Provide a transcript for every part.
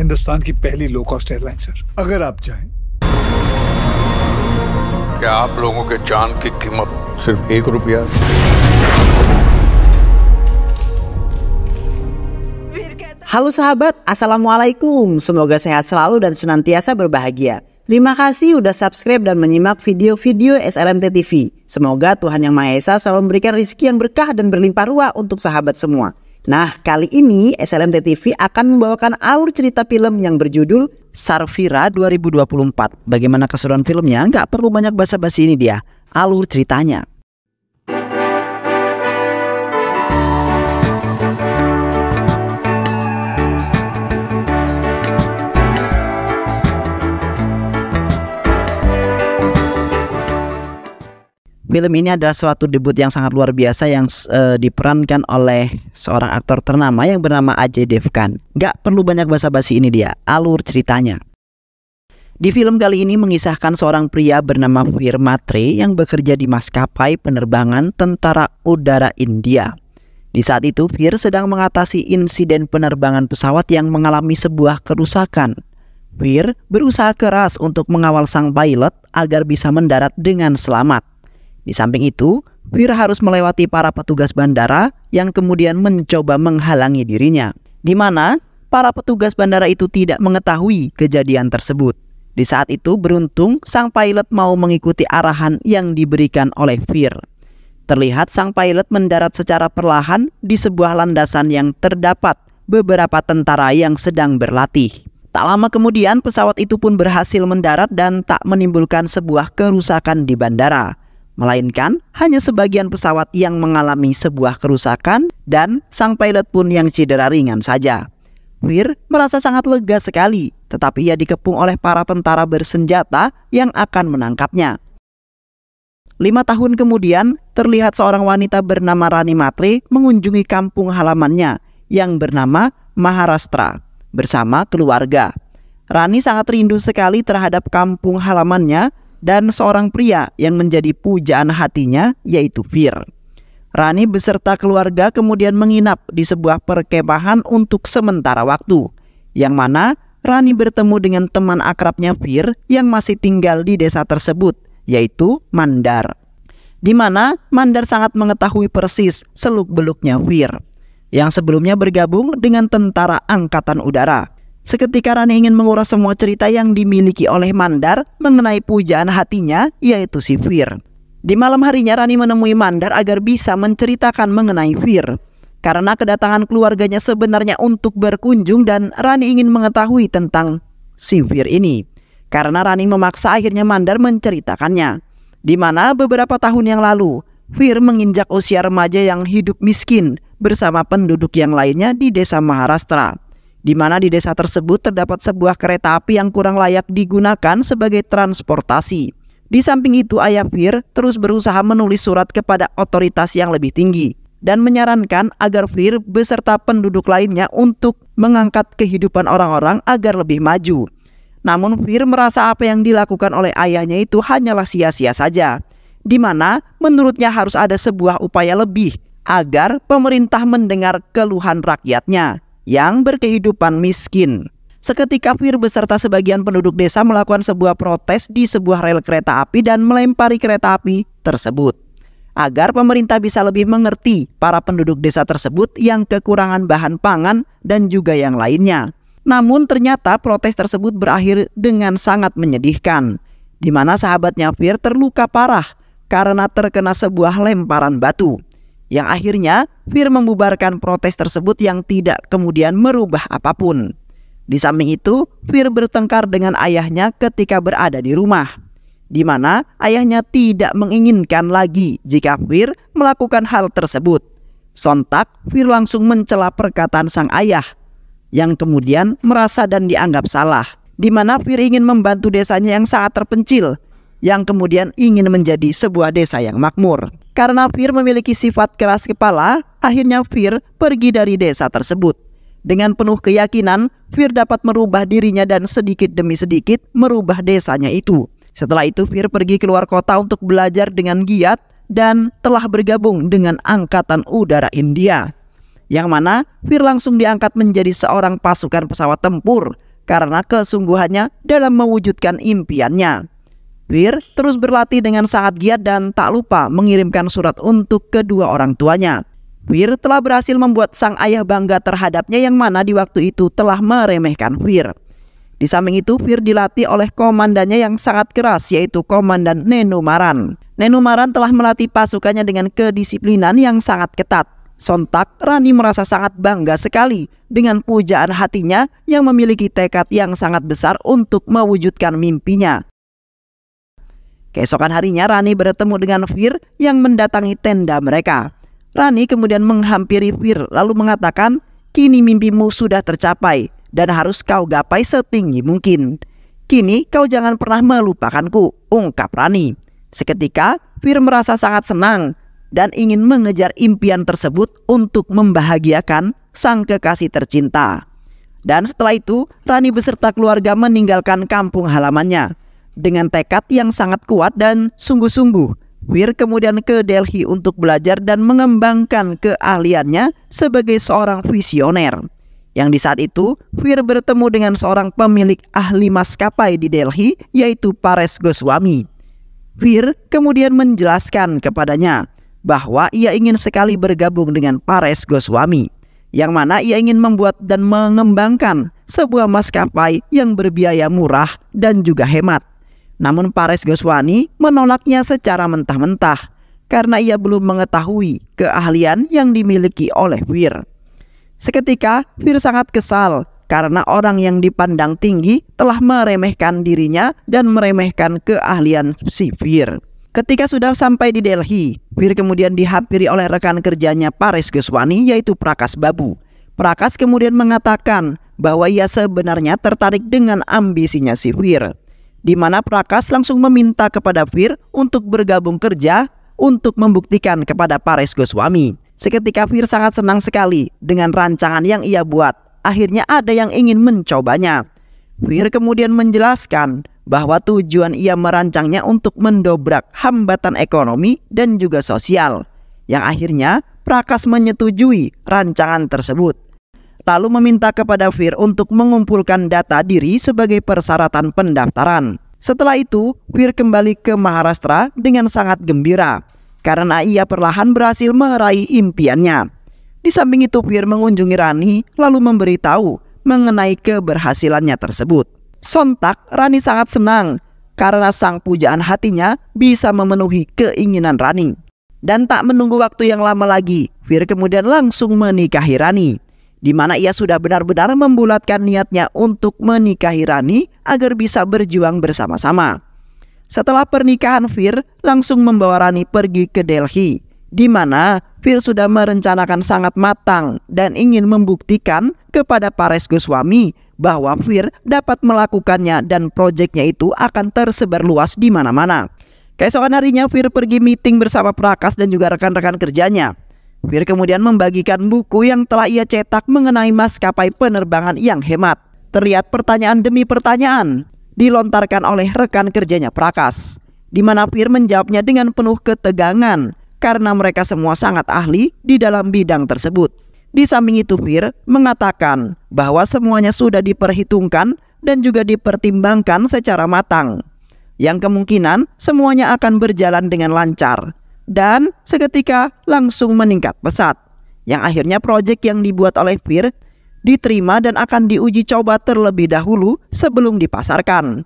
हिंदुस्तान की पहली low cost airline sir, अगर आप चाहें। क्या आप लोगों के जान की कीमत सिर्फ ₹1? Halo sahabat, Assalamualaikum. Semoga sehat selalu dan senantiasa berbahagia. Terima kasih udah subscribe dan menyimak video-video SLMT TV. Semoga Tuhan Yang Maha Esa selalu memberikan rezeki yang berkah dan berlimpah ruah untuk sahabat semua. Nah, kali ini SLMT TV akan membawakan alur cerita film yang berjudul Sarfira 2024. Bagaimana keseruan filmnya? Nggak perlu banyak basa-basi, ini dia alur ceritanya. Film ini adalah suatu debut yang sangat luar biasa yang diperankan oleh seorang aktor ternama yang bernama Ajay Devgan. Gak perlu banyak basa-basi, ini dia alur ceritanya. Di film kali ini mengisahkan seorang pria bernama Veer Matre yang bekerja di maskapai penerbangan Tentara Udara India. Di saat itu Veer sedang mengatasi insiden penerbangan pesawat yang mengalami sebuah kerusakan. Veer berusaha keras untuk mengawal sang pilot agar bisa mendarat dengan selamat. Di samping itu, Veer harus melewati para petugas bandara yang kemudian mencoba menghalangi dirinya, di mana para petugas bandara itu tidak mengetahui kejadian tersebut. Di saat itu beruntung sang pilot mau mengikuti arahan yang diberikan oleh Veer. Terlihat sang pilot mendarat secara perlahan di sebuah landasan yang terdapat beberapa tentara yang sedang berlatih. Tak lama kemudian pesawat itu pun berhasil mendarat dan tak menimbulkan sebuah kerusakan di bandara, melainkan hanya sebagian pesawat yang mengalami sebuah kerusakan dan sang pilot pun yang cedera ringan saja. Veer merasa sangat lega sekali, tetapi ia dikepung oleh para tentara bersenjata yang akan menangkapnya. 5 tahun kemudian, terlihat seorang wanita bernama Rani Matre mengunjungi kampung halamannya yang bernama Maharashtra bersama keluarga. Rani sangat rindu sekali terhadap kampung halamannya dan seorang pria yang menjadi pujaan hatinya, yaitu Veer. Rani beserta keluarga kemudian menginap di sebuah perkemahan untuk sementara waktu, yang mana Rani bertemu dengan teman akrabnya Veer yang masih tinggal di desa tersebut, yaitu Mandar. Di mana Mandar sangat mengetahui persis seluk-beluknya Veer, yang sebelumnya bergabung dengan tentara angkatan udara. Seketika Rani ingin menguras semua cerita yang dimiliki oleh Mandar mengenai pujaan hatinya, yaitu si Veer. Di malam harinya Rani menemui Mandar agar bisa menceritakan mengenai Veer, karena kedatangan keluarganya sebenarnya untuk berkunjung dan Rani ingin mengetahui tentang si Veer ini. Karena Rani memaksa, akhirnya Mandar menceritakannya, di mana beberapa tahun yang lalu Veer menginjak usia remaja yang hidup miskin bersama penduduk yang lainnya di desa Maharashtra, di mana di desa tersebut terdapat sebuah kereta api yang kurang layak digunakan sebagai transportasi. Di samping itu ayah Veer terus berusaha menulis surat kepada otoritas yang lebih tinggi dan menyarankan agar Veer beserta penduduk lainnya untuk mengangkat kehidupan orang-orang agar lebih maju. Namun Veer merasa apa yang dilakukan oleh ayahnya itu hanyalah sia-sia saja, di mana menurutnya harus ada sebuah upaya lebih agar pemerintah mendengar keluhan rakyatnya yang berkehidupan miskin. Seketika Veer beserta sebagian penduduk desa melakukan sebuah protes di sebuah rel kereta api dan melempari kereta api tersebut, agar pemerintah bisa lebih mengerti para penduduk desa tersebut yang kekurangan bahan pangan dan juga yang lainnya. Namun ternyata protes tersebut berakhir dengan sangat menyedihkan, di mana sahabatnya Veer terluka parah karena terkena sebuah lemparan batu, yang akhirnya Veer membubarkan protes tersebut yang tidak kemudian merubah apapun. Di samping itu, Veer bertengkar dengan ayahnya ketika berada di rumah, di mana ayahnya tidak menginginkan lagi jika Veer melakukan hal tersebut. Sontak, Veer langsung mencela perkataan sang ayah, yang kemudian merasa dan dianggap salah, di mana Veer ingin membantu desanya yang sangat terpencil, yang kemudian ingin menjadi sebuah desa yang makmur. Karena Veer memiliki sifat keras kepala, akhirnya Veer pergi dari desa tersebut. Dengan penuh keyakinan, Veer dapat merubah dirinya dan sedikit demi sedikit merubah desanya itu. Setelah itu Veer pergi keluar kota untuk belajar dengan giat dan telah bergabung dengan Angkatan Udara India, yang mana Veer langsung diangkat menjadi seorang pasukan pesawat tempur karena kesungguhannya dalam mewujudkan impiannya. Fir terus berlatih dengan sangat giat dan tak lupa mengirimkan surat untuk kedua orang tuanya. Fir telah berhasil membuat sang ayah bangga terhadapnya yang mana di waktu itu telah meremehkan Fir. Di samping itu, Fir dilatih oleh komandannya yang sangat keras, yaitu Komandan Nenomaran. Nenomaran telah melatih pasukannya dengan kedisiplinan yang sangat ketat. Sontak, Rani merasa sangat bangga sekali dengan pujaan hatinya yang memiliki tekad yang sangat besar untuk mewujudkan mimpinya. Keesokan harinya, Rani bertemu dengan Fir yang mendatangi tenda mereka. Rani kemudian menghampiri Fir lalu mengatakan, "Kini mimpimu sudah tercapai dan harus kau gapai setinggi mungkin. Kini kau jangan pernah melupakanku," ungkap Rani. Seketika Fir merasa sangat senang dan ingin mengejar impian tersebut untuk membahagiakan sang kekasih tercinta. Dan setelah itu Rani beserta keluarga meninggalkan kampung halamannya. Dengan tekad yang sangat kuat dan sungguh-sungguh, Fir kemudian ke Delhi untuk belajar dan mengembangkan keahliannya sebagai seorang visioner. Yang di saat itu, Fir bertemu dengan seorang pemilik ahli maskapai di Delhi, yaitu Paresh Goswami. Fir kemudian menjelaskan kepadanya bahwa ia ingin sekali bergabung dengan Paresh Goswami, yang mana ia ingin membuat dan mengembangkan sebuah maskapai yang berbiaya murah dan juga hemat. Namun Paresh Goswami menolaknya secara mentah-mentah karena ia belum mengetahui keahlian yang dimiliki oleh Fir. Seketika Fir sangat kesal karena orang yang dipandang tinggi telah meremehkan dirinya dan meremehkan keahlian si Fir. Ketika sudah sampai di Delhi, Fir kemudian dihampiri oleh rekan kerjanya Paresh Goswami, yaitu Prakash Babu. Prakash kemudian mengatakan bahwa ia sebenarnya tertarik dengan ambisinya si Fir, di mana Prakash langsung meminta kepada Fir untuk bergabung kerja untuk membuktikan kepada Paresh Goswami. Seketika Fir sangat senang sekali dengan rancangan yang ia buat. Akhirnya ada yang ingin mencobanya. Fir kemudian menjelaskan bahwa tujuan ia merancangnya untuk mendobrak hambatan ekonomi dan juga sosial. Yang akhirnya Prakash menyetujui rancangan tersebut, lalu meminta kepada Fir untuk mengumpulkan data diri sebagai persyaratan pendaftaran. Setelah itu, Fir kembali ke Maharashtra dengan sangat gembira karena ia perlahan berhasil meraih impiannya. Di samping itu, Fir mengunjungi Rani lalu memberitahu mengenai keberhasilannya tersebut. Sontak Rani sangat senang karena sang pujaan hatinya bisa memenuhi keinginan Rani. Dan tak menunggu waktu yang lama lagi, Fir kemudian langsung menikahi Rani, di mana ia sudah benar-benar membulatkan niatnya untuk menikahi Rani agar bisa berjuang bersama-sama. Setelah pernikahan, Fir langsung membawa Rani pergi ke Delhi, di mana Fir sudah merencanakan sangat matang dan ingin membuktikan kepada Paresh Goswami bahwa Fir dapat melakukannya dan proyeknya itu akan tersebar luas di mana-mana. Keesokan harinya Fir pergi meeting bersama Prakash dan juga rekan-rekan kerjanya. Fir kemudian membagikan buku yang telah ia cetak mengenai maskapai penerbangan yang hemat. Terlihat pertanyaan demi pertanyaan dilontarkan oleh rekan kerjanya Prakash, di mana Fir menjawabnya dengan penuh ketegangan karena mereka semua sangat ahli di dalam bidang tersebut. Di samping itu, Fir mengatakan bahwa semuanya sudah diperhitungkan dan juga dipertimbangkan secara matang, yang kemungkinan semuanya akan berjalan dengan lancar dan seketika langsung meningkat pesat. Yang akhirnya proyek yang dibuat oleh Fir diterima dan akan diuji coba terlebih dahulu sebelum dipasarkan.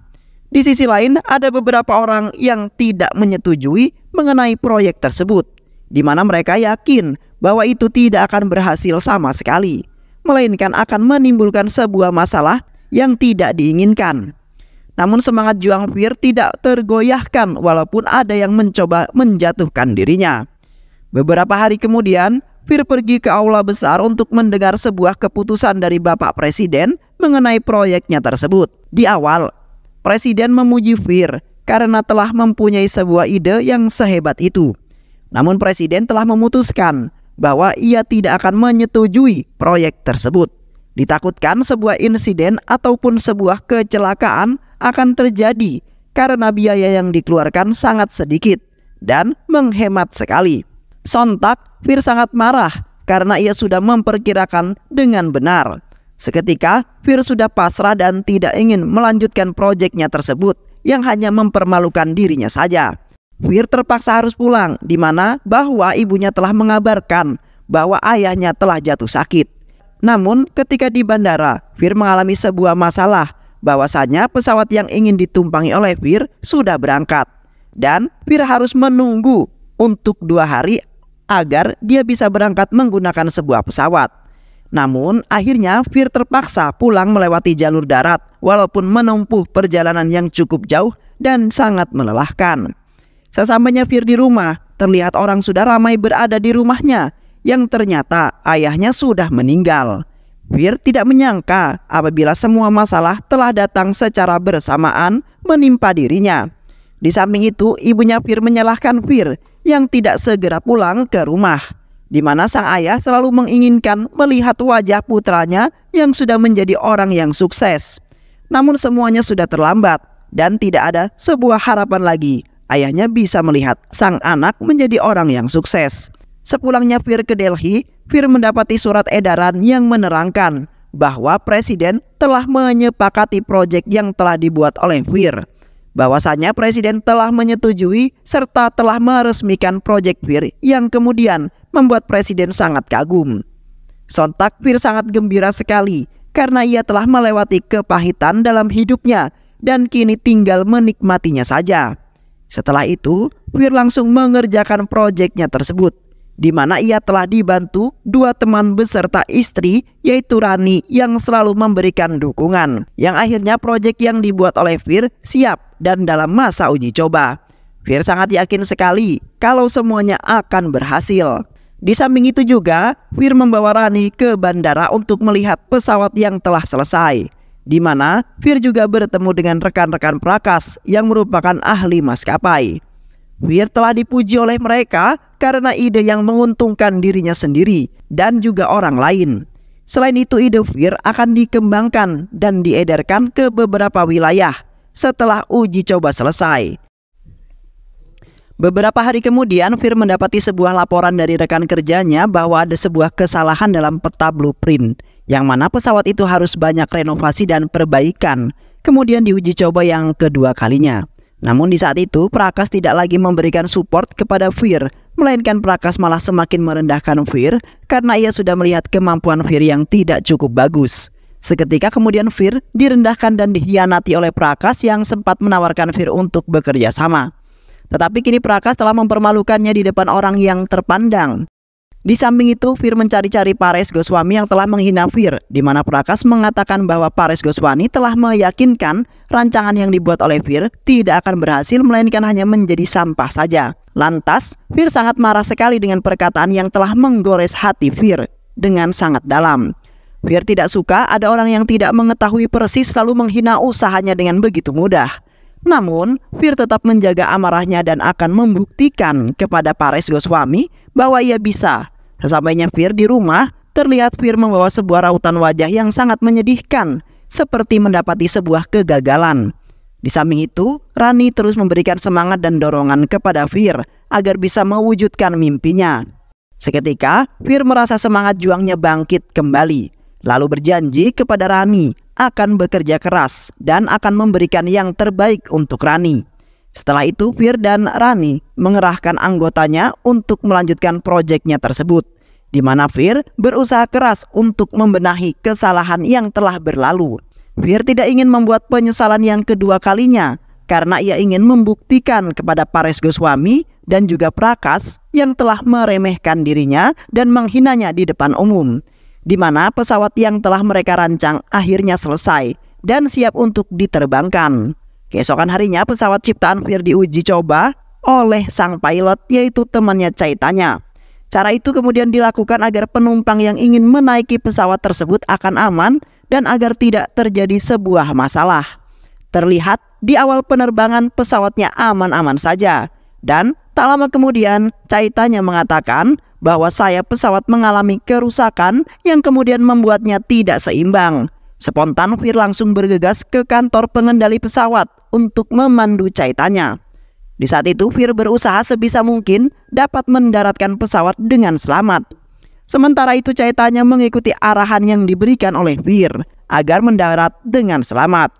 Di sisi lain, ada beberapa orang yang tidak menyetujui mengenai proyek tersebut, di mana mereka yakin bahwa itu tidak akan berhasil sama sekali, melainkan akan menimbulkan sebuah masalah yang tidak diinginkan. Namun semangat juang Fir tidak tergoyahkan walaupun ada yang mencoba menjatuhkan dirinya. Beberapa hari kemudian, Fir pergi ke aula besar untuk mendengar sebuah keputusan dari Bapak Presiden mengenai proyeknya tersebut. Di awal, Presiden memuji Fir karena telah mempunyai sebuah ide yang sehebat itu. Namun Presiden telah memutuskan bahwa ia tidak akan menyetujui proyek tersebut. Ditakutkan sebuah insiden ataupun sebuah kecelakaan akan terjadi karena biaya yang dikeluarkan sangat sedikit dan menghemat sekali. Sontak Fir sangat marah karena ia sudah memperkirakan dengan benar. Seketika, Fir sudah pasrah dan tidak ingin melanjutkan proyeknya tersebut yang hanya mempermalukan dirinya saja. Fir terpaksa harus pulang, di mana bahwa ibunya telah mengabarkan bahwa ayahnya telah jatuh sakit. Namun ketika di bandara, Fir mengalami sebuah masalah, bahwasanya pesawat yang ingin ditumpangi oleh Fir sudah berangkat. Dan Fir harus menunggu untuk 2 hari agar dia bisa berangkat menggunakan sebuah pesawat. Namun akhirnya Fir terpaksa pulang melewati jalur darat walaupun menempuh perjalanan yang cukup jauh dan sangat melelahkan. Sesampainya Fir di rumah, terlihat orang sudah ramai berada di rumahnya yang ternyata ayahnya sudah meninggal. Fir tidak menyangka apabila semua masalah telah datang secara bersamaan menimpa dirinya. Di samping itu, ibunya Fir menyalahkan Fir yang tidak segera pulang ke rumah, di mana sang ayah selalu menginginkan melihat wajah putranya yang sudah menjadi orang yang sukses. Namun semuanya sudah terlambat dan tidak ada sebuah harapan lagi ayahnya bisa melihat sang anak menjadi orang yang sukses. Sepulangnya Fir ke Delhi, Fir mendapati surat edaran yang menerangkan bahwa presiden telah menyepakati proyek yang telah dibuat oleh Fir. Bahwasanya presiden telah menyetujui serta telah meresmikan proyek Fir yang kemudian membuat presiden sangat kagum. Sontak Fir sangat gembira sekali karena ia telah melewati kepahitan dalam hidupnya dan kini tinggal menikmatinya saja. Setelah itu, Fir langsung mengerjakan proyeknya tersebut, di mana ia telah dibantu 2 teman beserta istri, yaitu Rani yang selalu memberikan dukungan, yang akhirnya proyek yang dibuat oleh Fir siap dan dalam masa uji coba. Fir sangat yakin sekali kalau semuanya akan berhasil. Di samping itu juga, Fir membawa Rani ke bandara untuk melihat pesawat yang telah selesai, di mana Fir juga bertemu dengan rekan-rekan Prakas yang merupakan ahli maskapai. Fir telah dipuji oleh mereka karena ide yang menguntungkan dirinya sendiri dan juga orang lain. Selain itu, ide Fir akan dikembangkan dan diedarkan ke beberapa wilayah setelah uji coba selesai. Beberapa hari kemudian, Fir mendapati sebuah laporan dari rekan kerjanya bahwa ada sebuah kesalahan dalam peta blueprint, yang mana pesawat itu harus banyak renovasi dan perbaikan, kemudian diuji coba yang kedua kalinya. Namun di saat itu, Prakas tidak lagi memberikan support kepada Fir, melainkan Prakas malah semakin merendahkan Fir karena ia sudah melihat kemampuan Fir yang tidak cukup bagus. Seketika kemudian Fir direndahkan dan dikhianati oleh Prakas yang sempat menawarkan Fir untuk bekerja sama. Tetapi kini Prakas telah mempermalukannya di depan orang yang terpandang. Di samping itu, Fir mencari-cari Paresh Goswami yang telah menghina Fir, di mana Prakas mengatakan bahwa Paresh Goswami telah meyakinkan rancangan yang dibuat oleh Fir tidak akan berhasil, melainkan hanya menjadi sampah saja. Lantas, Fir sangat marah sekali dengan perkataan yang telah menggores hati Fir dengan sangat dalam. Fir tidak suka ada orang yang tidak mengetahui persis lalu menghina usahanya dengan begitu mudah. Namun, Fir tetap menjaga amarahnya dan akan membuktikan kepada Paresh Goswami bahwa ia bisa. Sesampainya Fir di rumah, terlihat Fir membawa sebuah rautan wajah yang sangat menyedihkan, seperti mendapati sebuah kegagalan. Di samping itu, Rani terus memberikan semangat dan dorongan kepada Fir agar bisa mewujudkan mimpinya. Seketika, Fir merasa semangat juangnya bangkit kembali, lalu berjanji kepada Rani akan bekerja keras dan akan memberikan yang terbaik untuk Rani. Setelah itu, Fir dan Rani mengerahkan anggotanya untuk melanjutkan proyeknya tersebut, di mana Fir berusaha keras untuk membenahi kesalahan yang telah berlalu. Fir tidak ingin membuat penyesalan yang kedua kalinya karena ia ingin membuktikan kepada Paresh Goswami dan juga Prakas yang telah meremehkan dirinya dan menghinanya di depan umum, di mana pesawat yang telah mereka rancang akhirnya selesai dan siap untuk diterbangkan. Keesokan harinya, pesawat ciptaan Fir diuji coba oleh sang pilot, yaitu temannya Chaitanya. Cara itu kemudian dilakukan agar penumpang yang ingin menaiki pesawat tersebut akan aman dan agar tidak terjadi sebuah masalah. Terlihat di awal penerbangan pesawatnya aman-aman saja, dan tak lama kemudian Chaitanya mengatakan bahwa sayap pesawat mengalami kerusakan yang kemudian membuatnya tidak seimbang. Spontan Fir langsung bergegas ke kantor pengendali pesawat untuk memandu Chaitanya. Di saat itu Fir berusaha sebisa mungkin dapat mendaratkan pesawat dengan selamat. Sementara itu Caitanya mengikuti arahan yang diberikan oleh Fir agar mendarat dengan selamat,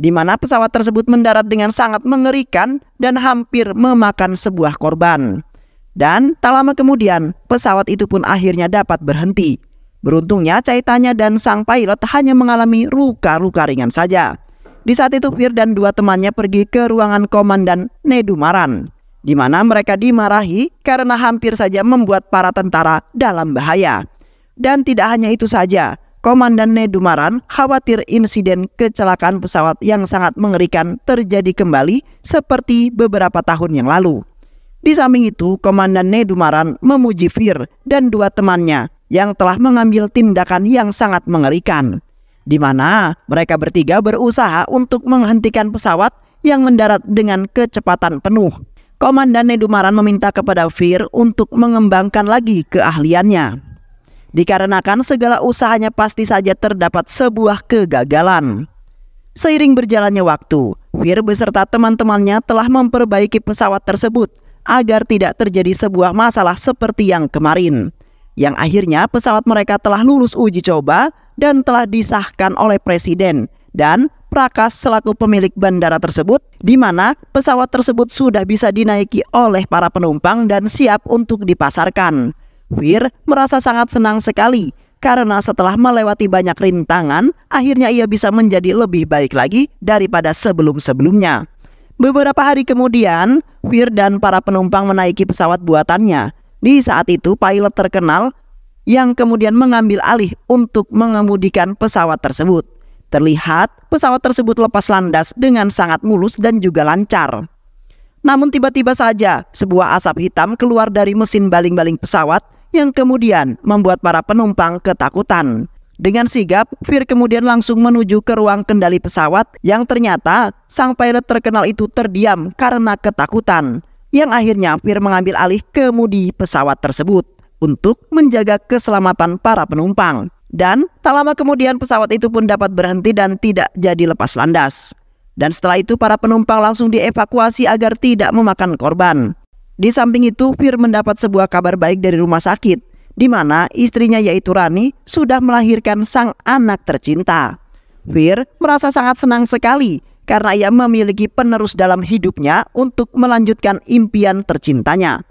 di mana pesawat tersebut mendarat dengan sangat mengerikan dan hampir memakan sebuah korban. Dan tak lama kemudian pesawat itu pun akhirnya dapat berhenti. Beruntungnya Caitanya dan sang pilot hanya mengalami luka-luka ringan saja. Di saat itu Fir dan dua temannya pergi ke ruangan Komandan Nedumaran, di mana mereka dimarahi karena hampir saja membuat para tentara dalam bahaya. Dan tidak hanya itu saja, Komandan Nedumaran khawatir insiden kecelakaan pesawat yang sangat mengerikan terjadi kembali seperti beberapa tahun yang lalu. Di samping itu, Komandan Nedumaran memuji Fir dan dua temannya yang telah mengambil tindakan yang sangat mengerikan, di mana mereka bertiga berusaha untuk menghentikan pesawat yang mendarat dengan kecepatan penuh. Komandan Nedumaran meminta kepada Fir untuk mengembangkan lagi keahliannya, dikarenakan segala usahanya pasti saja terdapat sebuah kegagalan. Seiring berjalannya waktu, Fir beserta teman-temannya telah memperbaiki pesawat tersebut agar tidak terjadi sebuah masalah seperti yang kemarin, yang akhirnya pesawat mereka telah lulus uji coba dan telah disahkan oleh Presiden dan Prakas selaku pemilik bandara tersebut, di mana pesawat tersebut sudah bisa dinaiki oleh para penumpang dan siap untuk dipasarkan. Fir merasa sangat senang sekali karena setelah melewati banyak rintangan, akhirnya ia bisa menjadi lebih baik lagi daripada sebelum-sebelumnya. Beberapa hari kemudian, Fir dan para penumpang menaiki pesawat buatannya. Di saat itu pilot terkenal yang kemudian mengambil alih untuk mengemudikan pesawat tersebut. Terlihat pesawat tersebut lepas landas dengan sangat mulus dan juga lancar. Namun tiba-tiba saja sebuah asap hitam keluar dari mesin baling-baling pesawat yang kemudian membuat para penumpang ketakutan. Dengan sigap, Fir kemudian langsung menuju ke ruang kendali pesawat yang ternyata sang pilot terkenal itu terdiam karena ketakutan. Yang akhirnya Fir mengambil alih kemudi pesawat tersebut untuk menjaga keselamatan para penumpang. Dan tak lama kemudian pesawat itu pun dapat berhenti dan tidak jadi lepas landas. Dan setelah itu para penumpang langsung dievakuasi agar tidak memakan korban. Di samping itu Fir mendapat sebuah kabar baik dari rumah sakit, di mana istrinya yaitu Rani sudah melahirkan sang anak tercinta. Fir merasa sangat senang sekali karena ia memiliki penerus dalam hidupnya untuk melanjutkan impian tercintanya.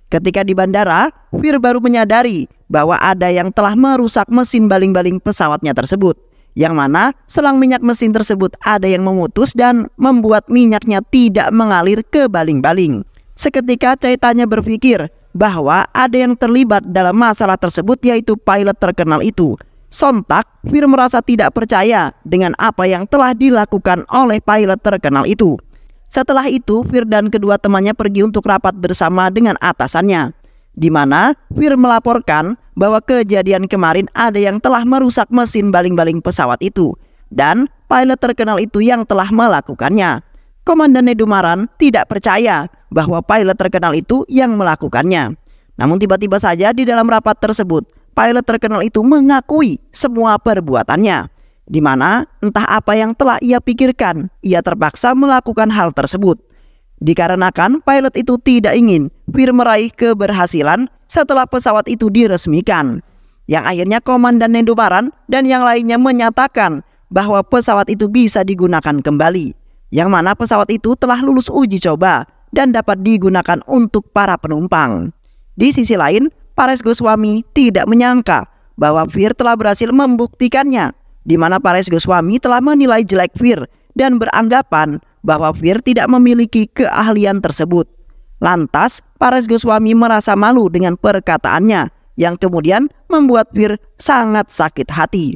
Ketika di bandara, Fir baru menyadari bahwa ada yang telah merusak mesin baling-baling pesawatnya tersebut, yang mana selang minyak mesin tersebut ada yang memutus dan membuat minyaknya tidak mengalir ke baling-baling. Seketika Caitanya berpikir bahwa ada yang terlibat dalam masalah tersebut, yaitu pilot terkenal itu. Sontak Fir merasa tidak percaya dengan apa yang telah dilakukan oleh pilot terkenal itu. Setelah itu Fir dan kedua temannya pergi untuk rapat bersama dengan atasannya, di mana Fir melaporkan bahwa kejadian kemarin ada yang telah merusak mesin baling-baling pesawat itu dan pilot terkenal itu yang telah melakukannya. Komandan Nedumaran tidak percaya bahwa pilot terkenal itu yang melakukannya. Namun tiba-tiba saja di dalam rapat tersebut, pilot terkenal itu mengakui semua perbuatannya, di mana entah apa yang telah ia pikirkan, ia terpaksa melakukan hal tersebut. Dikarenakan pilot itu tidak ingin Fir meraih keberhasilan setelah pesawat itu diresmikan. Yang akhirnya Komandan Nedumaran dan yang lainnya menyatakan bahwa pesawat itu bisa digunakan kembali, yang mana pesawat itu telah lulus uji coba dan dapat digunakan untuk para penumpang. Di sisi lain, Paresh Goswami tidak menyangka bahwa Fir telah berhasil membuktikannya, di mana Paresh Goswami telah menilai jelek Fir dan beranggapan bahwa Fir tidak memiliki keahlian tersebut. Lantas, Paresh Goswami merasa malu dengan perkataannya, yang kemudian membuat Fir sangat sakit hati.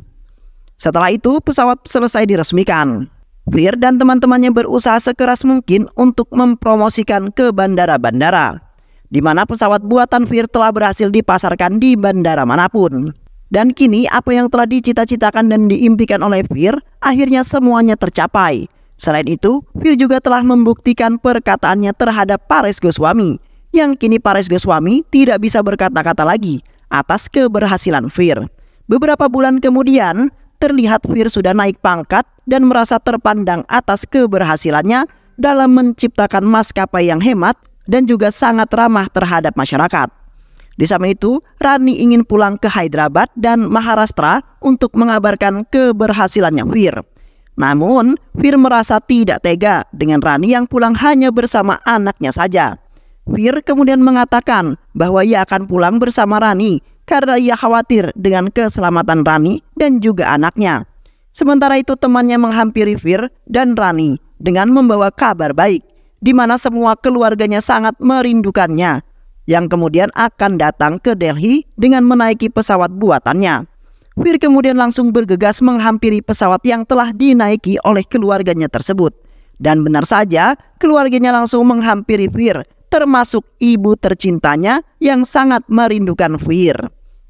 Setelah itu, pesawat selesai diresmikan. Fir dan teman-temannya berusaha sekeras mungkin untuk mempromosikan ke bandara-bandara, di mana pesawat buatan Fir telah berhasil dipasarkan di bandara manapun. Dan kini apa yang telah dicita-citakan dan diimpikan oleh Fir akhirnya semuanya tercapai. Selain itu, Fir juga telah membuktikan perkataannya terhadap Paresh Goswami, yang kini Paresh Goswami tidak bisa berkata-kata lagi atas keberhasilan Fir. Beberapa bulan kemudian, terlihat Fir sudah naik pangkat dan merasa terpandang atas keberhasilannya dalam menciptakan maskapai yang hemat dan juga sangat ramah terhadap masyarakat. Di samping itu, Rani ingin pulang ke Hyderabad dan Maharashtra untuk mengabarkan keberhasilannya Fir. Namun, Fir merasa tidak tega dengan Rani yang pulang hanya bersama anaknya saja. Fir kemudian mengatakan bahwa ia akan pulang bersama Rani karena ia khawatir dengan keselamatan Rani dan juga anaknya. Sementara itu temannya menghampiri Fir dan Rani dengan membawa kabar baik, di mana semua keluarganya sangat merindukannya, yang kemudian akan datang ke Delhi dengan menaiki pesawat buatannya. Fir kemudian langsung bergegas menghampiri pesawat yang telah dinaiki oleh keluarganya tersebut. Dan benar saja, keluarganya langsung menghampiri Fir, termasuk ibu tercintanya yang sangat merindukan Fir.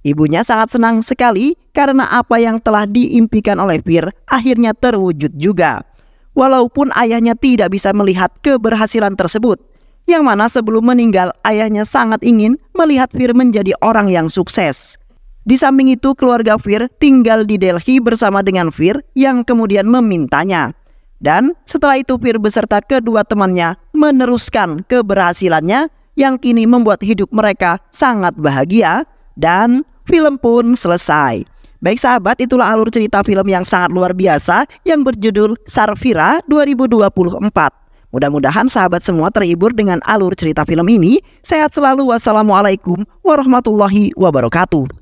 Ibunya sangat senang sekali karena apa yang telah diimpikan oleh Fir akhirnya terwujud juga. Walaupun ayahnya tidak bisa melihat keberhasilan tersebut, yang mana sebelum meninggal ayahnya sangat ingin melihat Fir menjadi orang yang sukses. Di samping itu keluarga Fir tinggal di Delhi bersama dengan Fir yang kemudian memintanya. Dan setelah itu Fir beserta kedua temannya meneruskan keberhasilannya yang kini membuat hidup mereka sangat bahagia dan film pun selesai. Baik sahabat, itulah alur cerita film yang sangat luar biasa yang berjudul Sarfira 2024. Mudah-mudahan sahabat semua terhibur dengan alur cerita film ini. Sehat selalu. Wassalamualaikum warahmatullahi wabarakatuh.